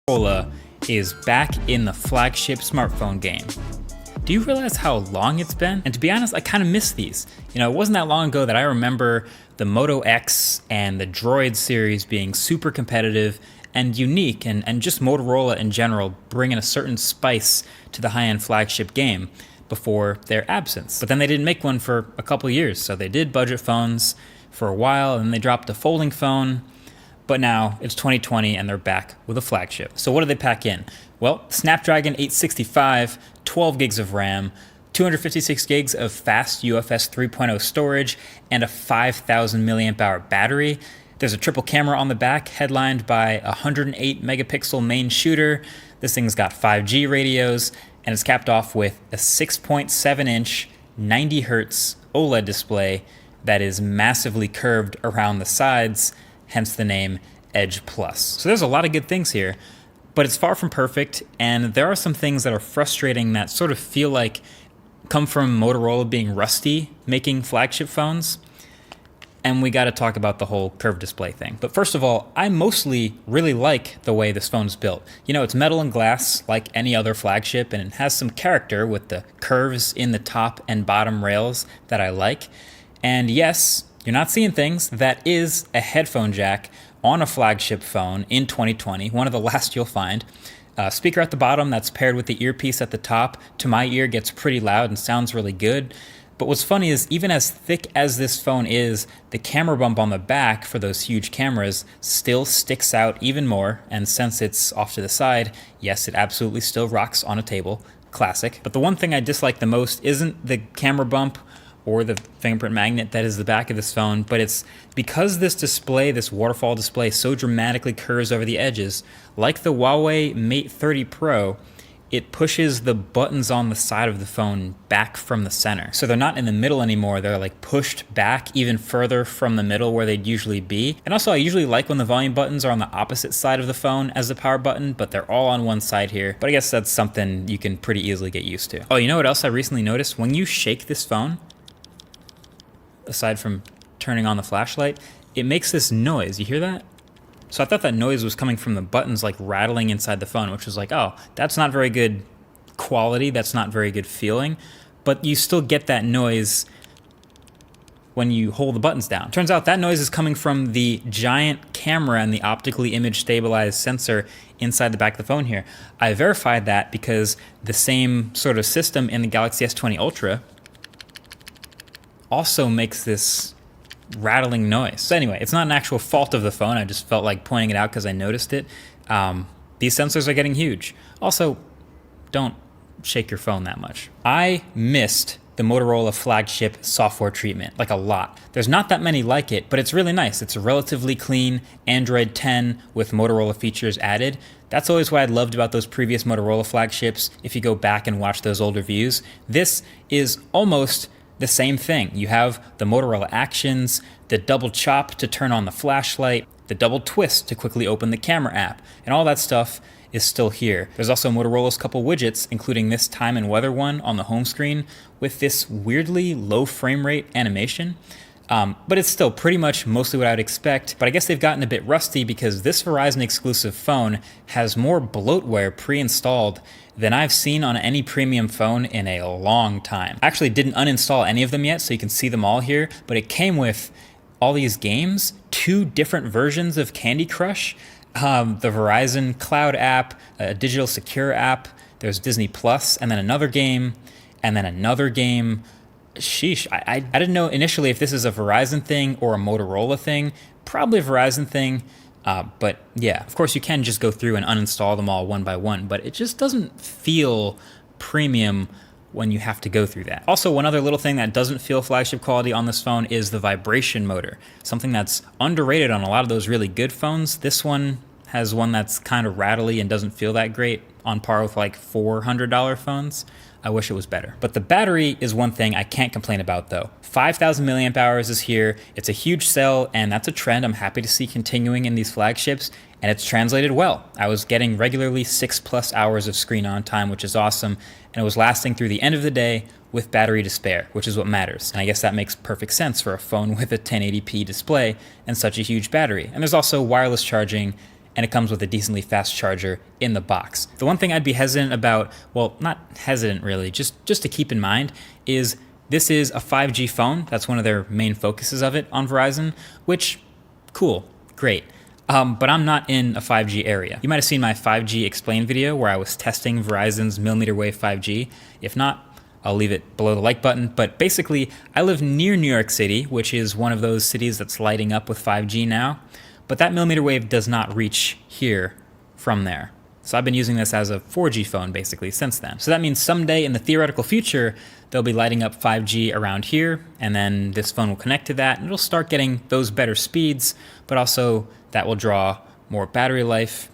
Motorola is back in the flagship smartphone game. Do you realize how long it's been? And to be honest, I kind of miss these. You know, it wasn't that long ago that I remember the Moto X and the Droid series being super competitive and unique, and just Motorola in general bringing a certain spice to the high-end flagship game before their absence. But then they didn't make one for a couple years, so they did budget phones for a while, and they dropped a folding phone. But now it's 2020 and they're back with a flagship. So what do they pack in? Well, Snapdragon 865, 12 gigs of RAM, 256 gigs of fast UFS 3.0 storage, and a 5,000 milliamp hour battery. There's a triple camera on the back, headlined by a 108 megapixel main shooter. This thing's got 5G radios, and it's capped off with a 6.7 inch, 90 hertz OLED display that is massively curved around the sides, hence the name Edge Plus. So there's a lot of good things here, but it's far from perfect, and there are some things that are frustrating that sort of feel like come from Motorola being rusty making flagship phones. And we got to talk about the whole curved display thing. But first of all, I mostly really like the way this phone's built. You know, it's metal and glass like any other flagship, and it has some character with the curves in the top and bottom rails that I like. And yes, you're not seeing things. That is a headphone jack on a flagship phone in 2020, one of the last you'll find. Speaker at the bottom that's paired with the earpiece at the top, to my ear gets pretty loud and sounds really good. But what's funny is even as thick as this phone is, the camera bump on the back for those huge cameras still sticks out even more. And since it's off to the side, yes, it absolutely still rocks on a table. Classic. But the one thing I dislike the most isn't the camera bump or the fingerprint magnet that is the back of this phone, but it's because this display, this waterfall display, so dramatically curves over the edges, like the Huawei Mate 30 Pro, it pushes the buttons on the side of the phone back from the center. So they're not in the middle anymore, they're like pushed back even further from the middle where they'd usually be. And also I usually like when the volume buttons are on the opposite side of the phone as the power button, but they're all on one side here. But I guess that's something you can pretty easily get used to. Oh, you know what else I recently noticed? When you shake this phone, aside from turning on the flashlight, it makes this noise. You hear that? So I thought that noise was coming from the buttons like rattling inside the phone, which was like, oh, that's not very good quality, that's not very good feeling, but you still get that noise when you hold the buttons down. Turns out that noise is coming from the giant camera and the optically image stabilized sensor inside the back of the phone here. I verified that because the same sort of system in the Galaxy S20 Ultra also makes this rattling noise. So anyway, it's not an actual fault of the phone. I just felt like pointing it out because I noticed it. These sensors are getting huge. Also, don't shake your phone that much. I missed the Motorola flagship software treatment, like a lot. There's not that many like it, but it's really nice. It's a relatively clean Android 10 with Motorola features added. That's always what I loved about those previous Motorola flagships. If you go back and watch those old reviews, this is almost the same thing. You have the Motorola Actions, the double chop to turn on the flashlight, the double twist to quickly open the camera app, and all that stuff is still here. There's also Motorola's couple widgets, including this time and weather one on the home screen with this weirdly low frame rate animation. But it's still pretty much mostly what I would expect, but I guess they've gotten a bit rusty because this Verizon exclusive phone has more bloatware pre-installed than I've seen on any premium phone in a long time. I actually didn't uninstall any of them yet, so you can see them all here, but it came with all these games, 2 different versions of Candy Crush, the Verizon Cloud app, a digital secure app, there's Disney Plus, and then another game, and then another game. Sheesh, I didn't know initially if this is a Verizon thing or a Motorola thing. Probably a Verizon thing, but yeah, of course you can just go through and uninstall them all one by one, but it just doesn't feel premium when you have to go through that. Also, one other little thing that doesn't feel flagship quality on this phone is the vibration motor, something that's underrated on a lot of those really good phones. This one has one that's kind of rattly and doesn't feel that great, on par with like $400 phones. I wish it was better. But the battery is one thing I can't complain about though. 5,000 milliamp hours is here. It's a huge sell, and that's a trend I'm happy to see continuing in these flagships, and it's translated well. I was getting regularly 6+ hours of screen on time, which is awesome, and it was lasting through the end of the day with battery to spare, which is what matters. And I guess that makes perfect sense for a phone with a 1080p display and such a huge battery. And there's also wireless charging and it comes with a decently fast charger in the box. The one thing I'd be hesitant about, well, not hesitant really, just to keep in mind is this is a 5G phone. That's one of their main focuses of it on Verizon, which, cool, great. But I'm not in a 5G area. You might have seen my 5G Explain video where I was testing Verizon's millimeter wave 5G. If not, I'll leave it below the like button. But basically, I live near New York City, which is one of those cities that's lighting up with 5G now. But that millimeter wave does not reach here from there. So I've been using this as a 4G phone basically since then. So that means someday in the theoretical future, they'll be lighting up 5G around here, and then this phone will connect to that, and it'll start getting those better speeds, but also that will draw more battery life.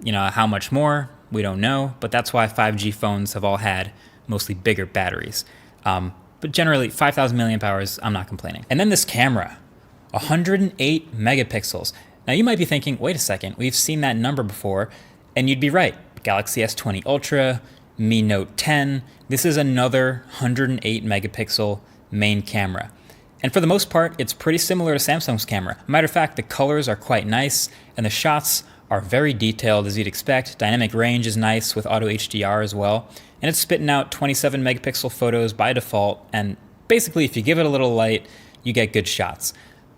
You know, how much more, we don't know, but that's why 5G phones have all had mostly bigger batteries. But generally, 5,000 milliamp hours, I'm not complaining. And then this camera, 108 megapixels. Now you might be thinking, wait a second, we've seen that number before, and you'd be right. Galaxy S20 Ultra, Mi Note 10, this is another 108 megapixel main camera. And for the most part, it's pretty similar to Samsung's camera. Matter of fact, the colors are quite nice, and the shots are very detailed as you'd expect. Dynamic range is nice with auto HDR as well. And it's spitting out 27 megapixel photos by default, and basically if you give it a little light, you get good shots.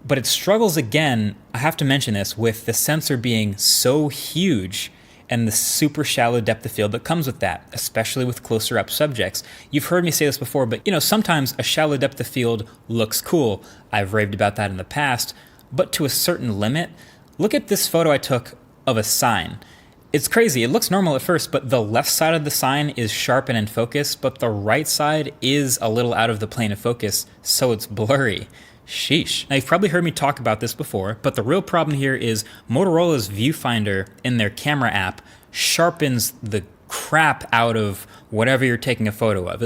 But it struggles again, I have to mention this, with the sensor being so huge and the super shallow depth of field that comes with that, especially with closer up subjects. You've heard me say this before, but sometimes a shallow depth of field looks cool. I've raved about that in the past, but to a certain limit. Look at this photo I took of a sign. It's crazy, it looks normal at first, but the left side of the sign is sharp and in focus, but the right side is a little out of the plane of focus, so it's blurry. Sheesh. Now you've probably heard me talk about this before, but the real problem here is Motorola's viewfinder in their camera app sharpens the crap out of whatever you're taking a photo of.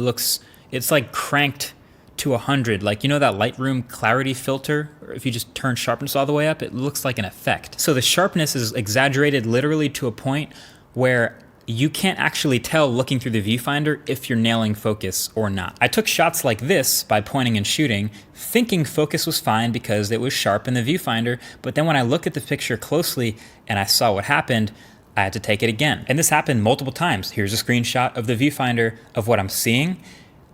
It's like cranked to 100, like that Lightroom clarity filter, or if you just turn sharpness all the way up, it looks like an effect. So the sharpness is exaggerated literally to a point where you can't actually tell looking through the viewfinder if you're nailing focus or not. I took shots like this by pointing and shooting, thinking focus was fine because it was sharp in the viewfinder, but then when I looked at the picture closely and I saw what happened, I had to take it again. And this happened multiple times. Here's a screenshot of the viewfinder of what I'm seeing,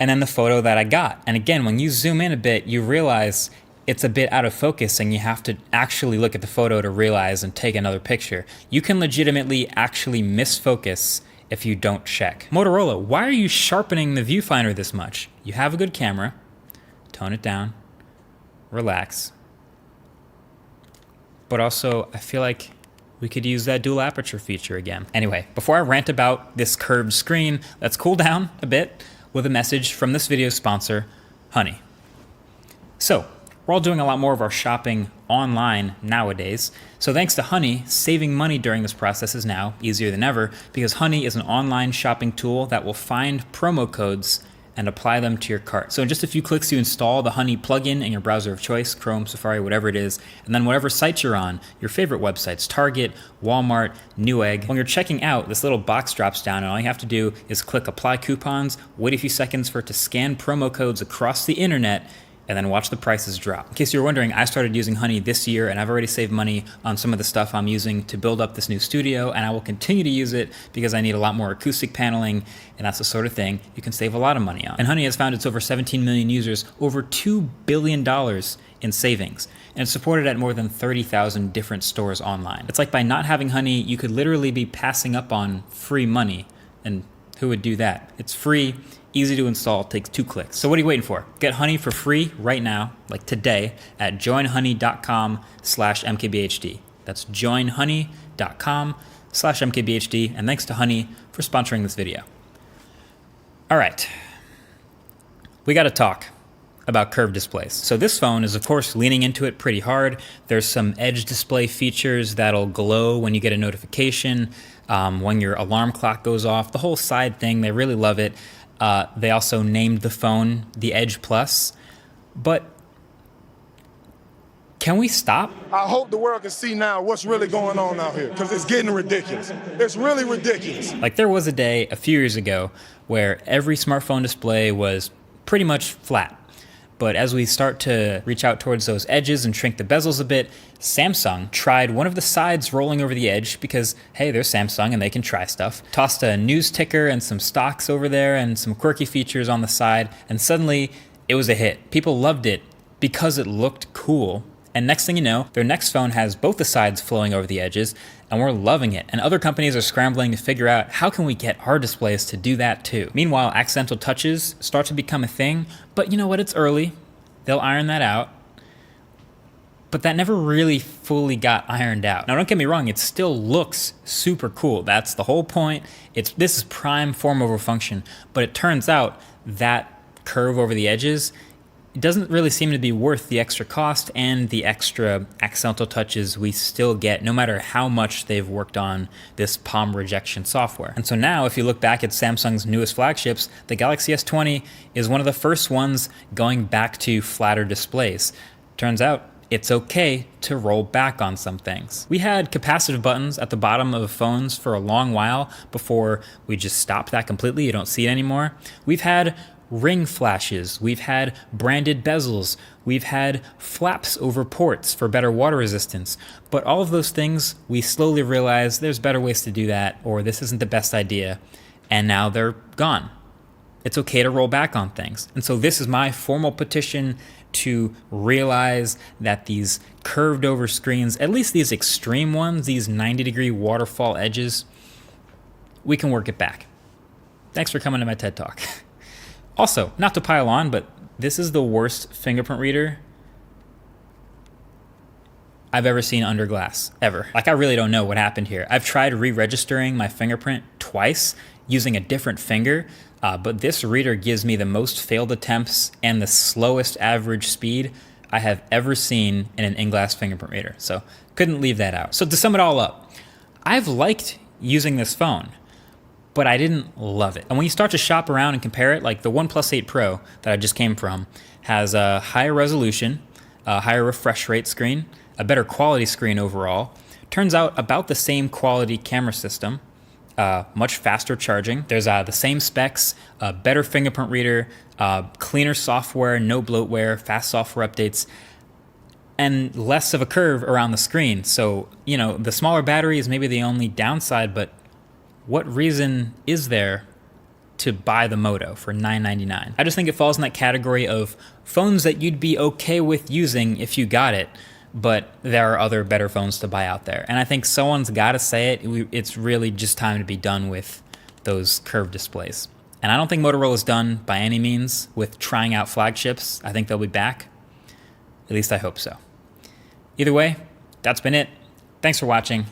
and then the photo that I got. And again, when you zoom in a bit, you realize it's a bit out of focus and you have to actually look at the photo to realize and take another picture. You can legitimately actually miss focus if you don't check. Motorola, why are you sharpening the viewfinder this much? You have a good camera, tone it down, relax. But also, I feel like we could use that dual aperture feature again. Anyway, before I rant about this curved screen, let's cool down a bit with a message from this video's sponsor, Honey. So, we're all doing a lot more of our shopping online nowadays. So thanks to Honey, saving money during this process is now easier than ever because Honey is an online shopping tool that will find promo codes and apply them to your cart. So in just a few clicks, you install the Honey plugin in your browser of choice, Chrome, Safari, whatever it is, and then whatever site you're on, your favorite websites, Target, Walmart, Newegg. When you're checking out, this little box drops down and all you have to do is click Apply Coupons, wait a few seconds for it to scan promo codes across the internet, and then watch the prices drop. In case you were wondering, I started using Honey this year and I've already saved money on some of the stuff I'm using to build up this new studio, and I will continue to use it because I need a lot more acoustic paneling, and that's the sort of thing you can save a lot of money on. And Honey has found its over 17 million users, over $2 billion in savings, and it's supported at more than 30,000 different stores online. It's like by not having Honey, you could literally be passing up on free money, and who would do that? It's free, easy to install, takes 2 clicks. So what are you waiting for? Get Honey for free right now, like today, at joinhoney.com/mkbhd. That's joinhoney.com/mkbhd, and thanks to Honey for sponsoring this video. All right, we gotta talk about curved displays. So this phone is of course leaning into it pretty hard. There's some edge display features that'll glow when you get a notification, when your alarm clock goes off, the whole side thing, they really love it. They also named the phone the Edge Plus, but can we stop? I hope the world can see now what's really going on out here, because it's getting ridiculous. It's really ridiculous. Like there was a day a few years ago where every smartphone display was pretty much flat. But as we start to reach out towards those edges and shrink the bezels a bit, Samsung tried one of the sides rolling over the edge because, hey, they're Samsung and they can try stuff. Tossed a news ticker and some stocks over there and some quirky features on the side, and suddenly it was a hit. People loved it because it looked cool. And next thing you know, their next phone has both the sides flowing over the edges, and we're loving it. And other companies are scrambling to figure out how can we get our displays to do that too. Meanwhile, accidental touches start to become a thing, but you know what, it's early. They'll iron that out. But that never really fully got ironed out. Now don't get me wrong, it still looks super cool. That's the whole point. This is prime form over function, but it turns out that curve over the edges, it doesn't really seem to be worth the extra cost and the extra accidental touches we still get, no matter how much they've worked on this palm rejection software. And so now, if you look back at Samsung's newest flagships, the Galaxy S20 is one of the first ones going back to flatter displays. Turns out, it's okay to roll back on some things. We had capacitive buttons at the bottom of phones for a long while before we just stopped that completely. You don't see it anymore. We've had ring flashes, we've had branded bezels, we've had flaps over ports for better water resistance, but all of those things we slowly realized there's better ways to do that, or this isn't the best idea, and now they're gone. It's okay to roll back on things. And so this is my formal petition to realize that these curved over screens, at least these extreme ones, these 90-degree waterfall edges, we can work it back. Thanks for coming to my TED Talk. Also, not to pile on, but this is the worst fingerprint reader I've ever seen under glass, ever. Like, I really don't know what happened here. I've tried re-registering my fingerprint twice using a different finger, but this reader gives me the most failed attempts and the slowest average speed I have ever seen in an in-glass fingerprint reader. So, couldn't leave that out. So to sum it all up, I've liked using this phone, but I didn't love it. And when you start to shop around and compare it, like the OnePlus 8 Pro that I just came from has a higher resolution, a higher refresh rate screen, a better quality screen overall. Turns out about the same quality camera system, much faster charging. There's the same specs, a better fingerprint reader, cleaner software, no bloatware, fast software updates, and less of a curve around the screen. So, you know, the smaller battery is maybe the only downside, but what reason is there to buy the Moto for $999? I just think it falls in that category of phones that you'd be okay with using if you got it, but there are other better phones to buy out there. And I think someone's got to say it. It's really just time to be done with those curved displays. And I don't think Motorola's done by any means with trying out flagships. I think they'll be back. At least I hope so. Either way, that's been it. Thanks for watching.